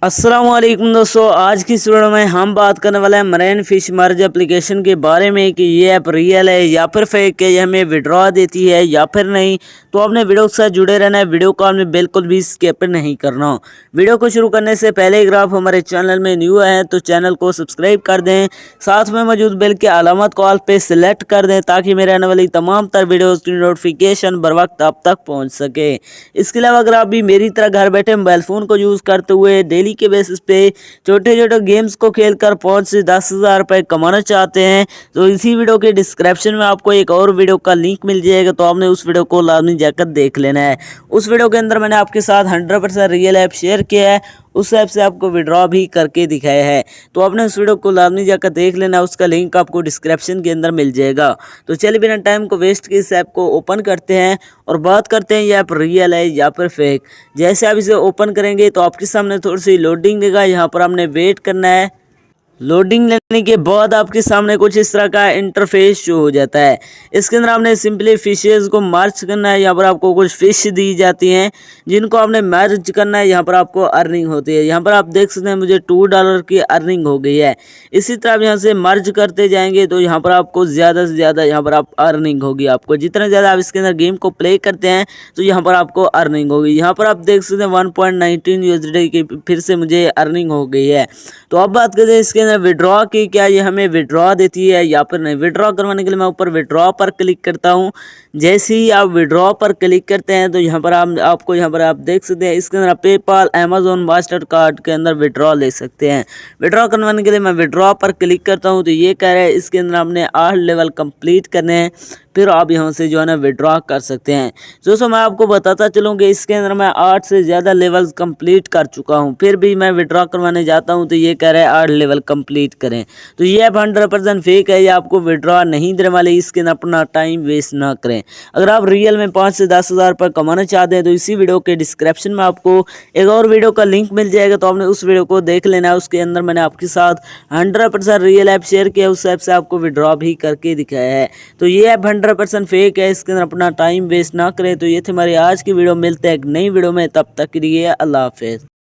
अस्सलामुअलैकुम दोस्तों, आज की इस वीडियो में हम बात करने वाले हैं मरीन फिश मर्ज एप्लीकेशन के बारे में कि ये ऐप रियल है या फिर फेक है, ये हमें विड्रॉ देती है या फिर नहीं। तो आपने वीडियो के साथ जुड़े रहना है, वीडियो को आपने बिल्कुल भी स्किप नहीं करना। वीडियो को शुरू करने से पहले अगर आप हमारे चैनल में न्यू हैं तो चैनल को सब्सक्राइब कर दें, साथ में मौजूद बेल के अलामत को ऑल पे सिलेक्ट कर दें ताकि मेरे आने वाली तमाम तर वीडियोज़ की नोटिफिकेशन बर वक्त आप तक पहुँच सके। इसके अलावा अगर आप भी मेरी तरह घर बैठे मोबाइल फ़ोन को यूज़ करते हुए डेली के बेसिस पे छोटे छोटे गेम्स को खेलकर 5 से 10,000 रुपए कमाना चाहते हैं तो इसी वीडियो के डिस्क्रिप्शन में आपको एक और वीडियो का लिंक मिल जाएगा, तो आपने उस वीडियो को लाजमी जाकर देख लेना है। उस वीडियो के अंदर मैंने आपके साथ 100% रियल ऐप शेयर किया है, उस ऐप से आपको विड्रॉ भी करके दिखाया है, तो आपने उस वीडियो को लाजमी जाकर देख लेना, उसका लिंक आपको डिस्क्रिप्शन के अंदर मिल जाएगा। तो चलिए बिना टाइम को वेस्ट किए इस ऐप को ओपन करते हैं और बात करते हैं ये ऐप रियल है या फिर फेक। जैसे आप इसे ओपन करेंगे तो आपके सामने थोड़ी सी लोडिंग देगा, यहाँ पर आपने वेट करना है। लोडिंग लेने के बाद आपके सामने कुछ इस तरह का इंटरफेस शो हो जाता है। इसके अंदर आपने सिंपली फिशेस को मर्ज करना है। यहाँ पर आपको कुछ फिश दी जाती हैं जिनको आपने मर्ज करना है, यहाँ पर आपको अर्निंग होती है। यहाँ पर आप देख सकते हैं मुझे $2 की अर्निंग हो गई है। इसी तरह आप यहाँ से मर्ज करते जाएंगे तो यहाँ पर आपको ज़्यादा से ज़्यादा यहाँ पर आप अर्निंग होगी। आपको जितना ज़्यादा आप इसके अंदर गेम को प्ले करते हैं तो यहाँ पर आपको अर्निंग होगी। यहाँ पर आप देख सकते हैं 1.19 USD की फिर से मुझे अर्निंग हो गई है। तो अब बात करते हैं इसके विड्रॉ की, क्या ये हमें विड्रॉ देती है या फिर नहीं। विड्रॉ करवाने के लिए मैं ऊपर विड्रॉ पर क्लिक करता हूँ। जैसे ही आप विड्रॉ पर क्लिक करते हैं तो यहाँ पर आपको यहाँ पर आप देख सकते हैं इसके अंदर पेपाल, अमेजोन, मास्टर कार्ड के अंदर विड्रॉ ले सकते हैं। विड्रॉ करवाने के लिए मैं विड्रॉ पर क्लिक करता हूँ तो ये कह रहा है इसके अंदर आपने 8 लेवल कंप्लीट करने हैं, फिर आप यहाँ से जो है ना विड्रॉ कर सकते हैं। दोस्तों मैं आपको बताता चलूँ कि इसके अंदर मैं 8 से ज़्यादा लेवल्स कंप्लीट कर चुका हूँ, फिर भी मैं विड्रॉ करवाने जाता हूँ तो ये कह रहा है 8 लेवल कंप्लीट करें। तो ये ऐप 100% फेक है, ये आपको विड्रॉ नहीं देने वाले। इसके अंदर अपना टाइम वेस्ट ना करें। अगर आप रियल में 5 से 10,000 रुपये कमाना चाहते हैं तो इसी वीडियो के डिस्क्रिप्शन में आपको एक और वीडियो का लिंक मिल जाएगा, तो आपने उस वीडियो को देख लेना है। उसके अंदर मैंने आपके साथ 100% रियल ऐप शेयर किया, उस ऐप से आपको विड्रॉ भी करके दिखाया है। तो ये ऐप 100% फेक है, इसके अंदर अपना टाइम वेस्ट ना करें। तो ये थी हमारी आज की वीडियो, मिलते हैं एक नई वीडियो में, तब तक के लिए अल्लाह हाफिज़।